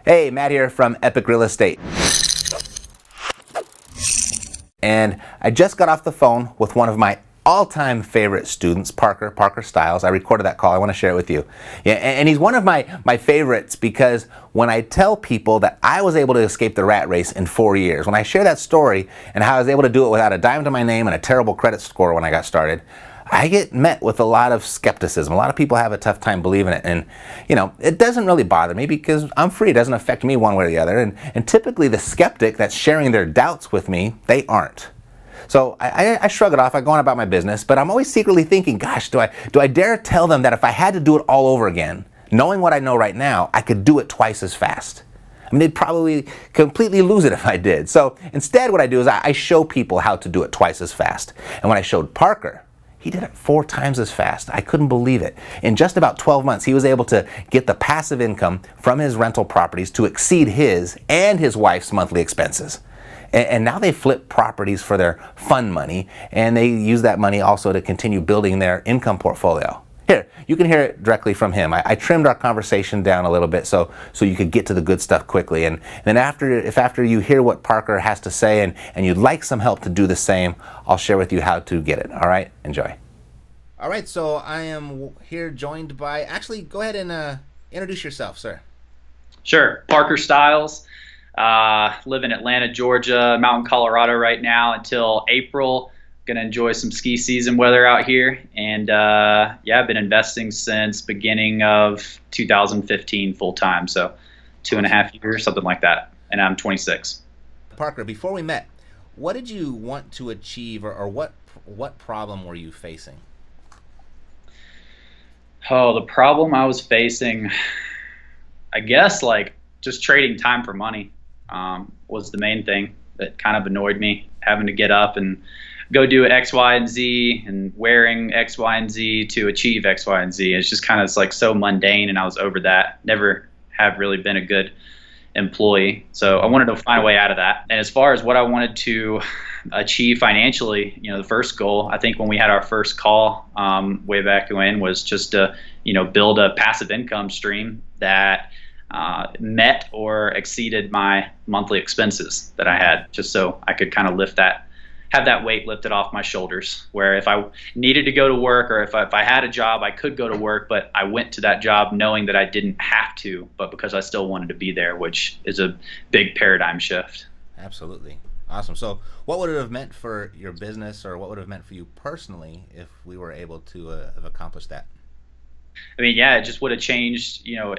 Hey, Matt here from Epic Real Estate. And I just got off the phone with one of my all-time favorite students, Parker Stiles. I recorded that call. I want to share it with you. Yeah, and he's one of my favorites because when I tell people that I was able to escape the rat race in 4 years, when I share that story and how I was able to do it without a dime to my name and a terrible credit score when I got started, I get met with a lot of skepticism. A lot of people have a tough time believing it. And, you know, it doesn't really bother me because I'm free. It doesn't affect me one way or the other. And typically the skeptic that's sharing their doubts with me, they aren't. So I shrug it off. I go on about my business, but I'm always secretly thinking, gosh, do I dare tell them that if I had to do it all over again, knowing what I know right now, I could do it twice as fast? I mean, they'd probably completely lose it if I did. So instead what I do is I show people how to do it twice as fast. And when I showed Parker, he did it 4 times as fast. I couldn't believe it. In just about 12 months, he was able to get the passive income from his rental properties to exceed his and his wife's monthly expenses. And now they flip properties for their fund money, and they use that money also to continue building their income portfolio. Here, you can hear it directly from him. I trimmed our conversation down a little bit so you could get to the good stuff quickly. And then after you hear what Parker has to say and you'd like some help to do the same, I'll share with you how to get it. All right? Enjoy. All right, so I am here joined by, actually, go ahead and introduce yourself, sir. Sure. Parker Stiles. Live in Atlanta, Georgia, Mountain, Colorado right now until April. Gonna enjoy some ski season weather out here, and yeah, I've been investing since beginning of 2015 full time, so 2.5 years, something like that, and I'm 26. Parker, before we met, what did you want to achieve, or what problem were you facing? Oh, the problem I was facing, I guess, like just trading time for money was the main thing that kind of annoyed me, having to get up and go do X, Y, and Z and wearing X, Y, and Z to achieve X, Y, and Z. It's just kind of like so mundane, and I was over that. Never have really been a good employee. So I wanted to find a way out of that. And as far as what I wanted to achieve financially, you know, the first goal, I think when we had our first call way back when, was just to, you know, build a passive income stream that met or exceeded my monthly expenses that I had, just so I could kind of have that weight lifted off my shoulders, where if I needed to go to work, or if I had a job, I could go to work, but I went to that job knowing that I didn't have to, but because I still wanted to be there, which is a big paradigm shift. Absolutely. Awesome. So what would it have meant for your business, or what would it have meant for you personally if we were able to have accomplished that? I mean, yeah, it just would have changed, you know,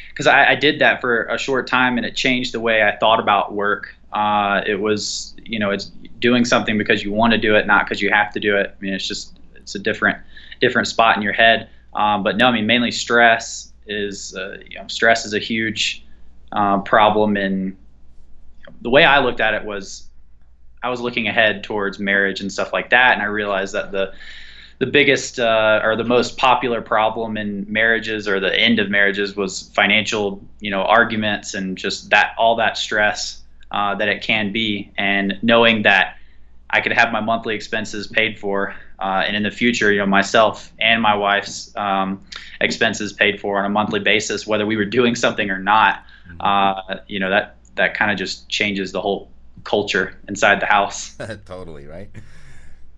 because I did that for a short time, and it changed the way I thought about work. It was, you know, it's doing something because you want to do it, not because you have to do it. I mean, it's a different spot in your head. But no, I mean, mainly stress is a huge problem. And the way I looked at it was, I was looking ahead towards marriage and stuff like that, and I realized that the biggest or the most popular problem in marriages, or the end of marriages, was financial, you know, arguments, and just all that stress that it can be. And knowing that I could have my monthly expenses paid for, and in the future, you know, myself and my wife's expenses paid for on a monthly basis, whether we were doing something or not, you know, that kind of just changes the whole culture inside the house. Totally, right?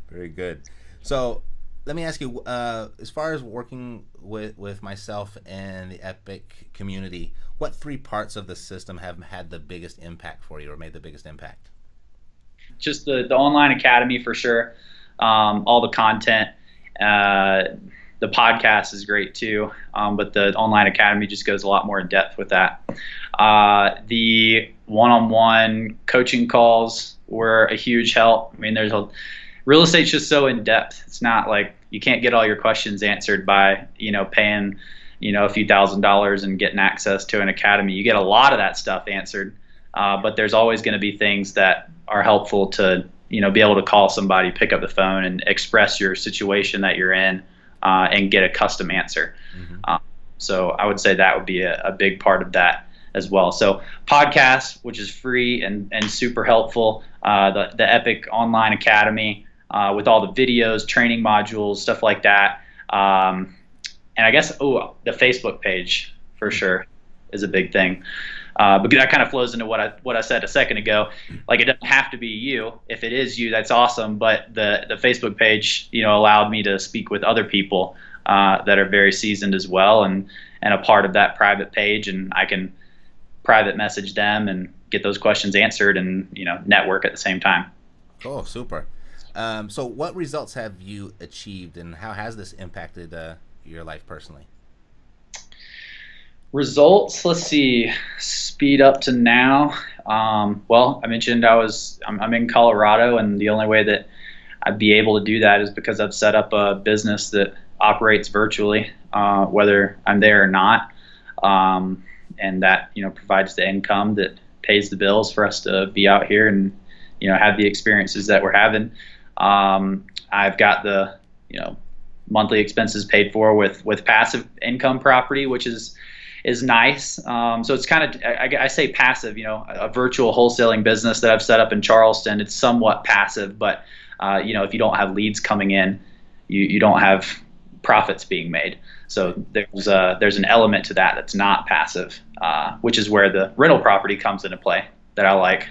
Very good. So let me ask you, as far as working with myself and the Epic community, what 3 parts of the system have had the biggest impact for you, or made the biggest impact? Just the online academy, for sure. All the content. The podcast is great too, but the online academy just goes a lot more in depth with that. The one-on-one coaching calls were a huge help. I mean, real estate's just so in depth. It's not like you can't get all your questions answered by, you know, paying, you know, a few $1,000s and getting access to an academy. You get a lot of that stuff answered, but there's always going to be things that are helpful to, you know, be able to call somebody, pick up the phone, and express your situation that you're in, and get a custom answer. Mm-hmm. So I would say that would be a big part of that as well. So podcast, which is free and super helpful, the Epic Online Academy, with all the videos, training modules, stuff like that. And I guess, the Facebook page for sure is a big thing. But that kind of flows into what I said a second ago. Like, it doesn't have to be you. If it is you, that's awesome. But the Facebook page, allowed me to speak with other people that are very seasoned as well, and a part of that private page, and I can private message them and get those questions answered, and network at the same time. Oh, super. So what results have you achieved, and how has this impacted your life personally? Results, let's see, speed up to now. Well, I mentioned I'm in Colorado, and the only way that I'd be able to do that is because I've set up a business that operates virtually, whether I'm there or not, and that provides the income that pays the bills for us to be out here and have the experiences that we're having. I've got the monthly expenses paid for with passive income property, which is nice. So it's kind of, I say passive, a virtual wholesaling business that I've set up in Charleston. It's somewhat passive, but if you don't have leads coming in, you don't have profits being made. So there's an element to that that's not passive, which is where the rental property comes into play that I like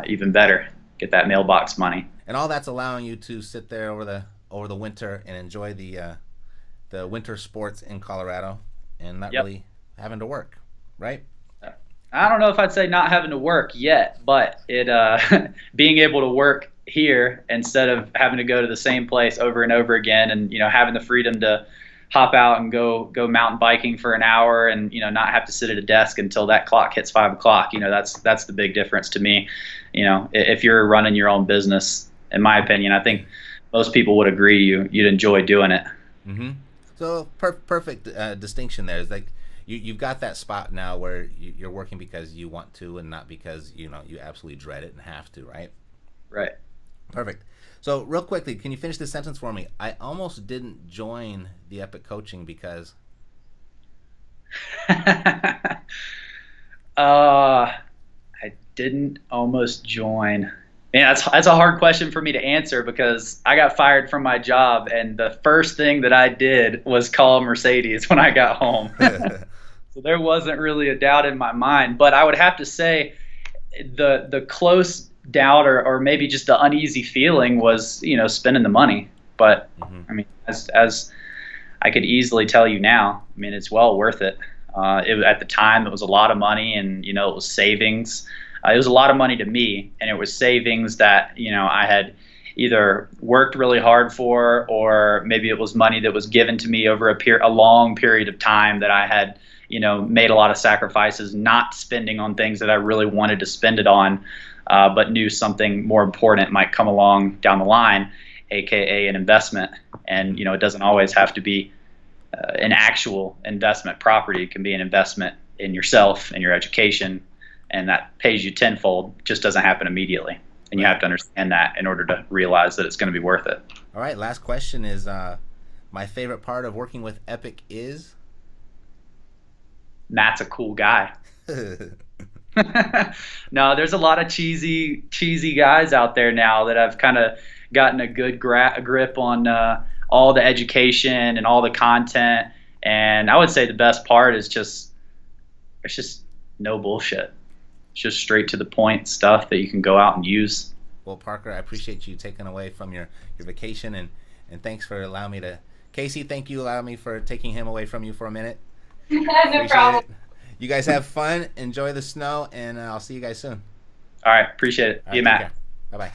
even better. Get that mailbox money. And all that's allowing you to sit there over the winter and enjoy the winter sports in Colorado, and not really having to work, right? I don't know if I'd say not having to work yet, but it being able to work here instead of having to go to the same place over and over again, and having the freedom to hop out and go mountain biking for an hour, and not have to sit at a desk until that clock hits 5 o'clock. That's the big difference to me. If you're running your own business, in my opinion, I think most people would agree you'd enjoy doing it. Mm-hmm. So perfect distinction there. It's like you've got that spot now where you're working because you want to, and not because you absolutely dread it and have to, right? Right. Perfect. So real quickly, can you finish this sentence for me? I almost didn't join the Epic Coaching because I didn't almost join. Man, that's a hard question for me to answer, because I got fired from my job, and the first thing that I did was call Mercedes when I got home. So there wasn't really a doubt in my mind. But I would have to say the close doubt, or maybe just the uneasy feeling, was spending the money. But I mean, as I could easily tell you now, I mean, it's well worth it. At the time, it was a lot of money, and it was savings. It was a lot of money to me, and it was savings that I had either worked really hard for, or maybe it was money that was given to me over a long period of time that I had made a lot of sacrifices, not spending on things that I really wanted to spend it on, but knew something more important might come along down the line, aka an investment. And it doesn't always have to be an actual investment property. It can be an investment in yourself and your education, and that pays you tenfold. Just doesn't happen immediately, and you have to understand that in order to realize that it's going to be worth it. All right, last question is, my favorite part of working with Epic is? Matt's a cool guy. No, there's a lot of cheesy guys out there now that I've kind of gotten a good grip on all the education and all the content. And I would say the best part is it's just no bullshit. It's just straight to the point stuff that you can go out and use. Well, Parker, I appreciate you taking away from your vacation, and thanks for allowing me to. Casey, thank you allowing me for taking him away from you for a minute. No problem. You guys have fun, enjoy the snow, and I'll see you guys soon. All right, appreciate it. See you, Matt. Bye-bye.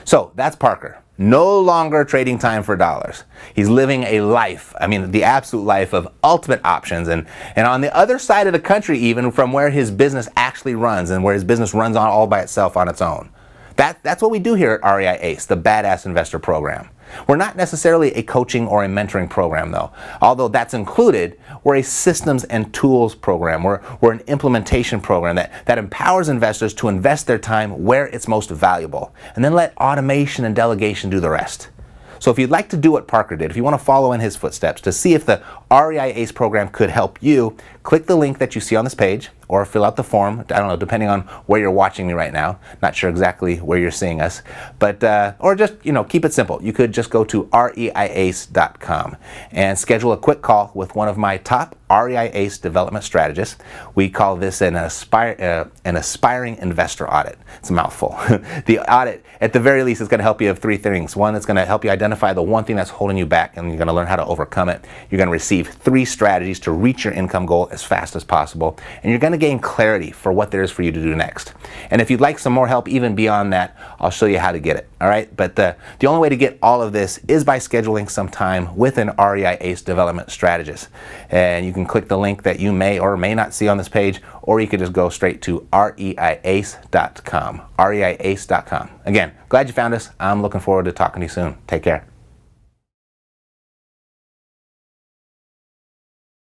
So that's Parker. No longer trading time for dollars. He's living a life, the absolute life of ultimate options, and on the other side of the country, even from where his business actually runs, and where his business runs on all by itself on its own. That's what we do here at REI ACE, the Badass Investor Program. We're not necessarily a coaching or a mentoring program, though. Although that's included, we're a systems and tools program. We're an implementation program that empowers investors to invest their time where it's most valuable, and then let automation and delegation do the rest. So if you'd like to do what Parker did, if you want to follow in his footsteps to see if the REI ACE program could help you, click the link that you see on this page or fill out the form. I don't know, depending on where you're watching me right now. Not sure exactly where you're seeing us, but or just, keep it simple. You could just go to reiace.com and schedule a quick call with one of my top REI ACE development strategists. We call this an aspiring investor audit. It's a mouthful. The audit, at the very least, is going to help you have three things. One, it's going to help you identify the one thing that's holding you back, and you're going to learn how to overcome it. You're going to receive 3 strategies to reach your income goal as fast as possible, and you're going to gain clarity for what there is for you to do next. And if you'd like some more help even beyond that, I'll show you how to get it. All right, but the only way to get all of this is by scheduling some time with an REI ACE development strategist. And you can click the link that you may or may not see on this page, or you could just go straight to reiace.com. reiace.com. Again, glad you found us. I'm looking forward to talking to you soon. Take care.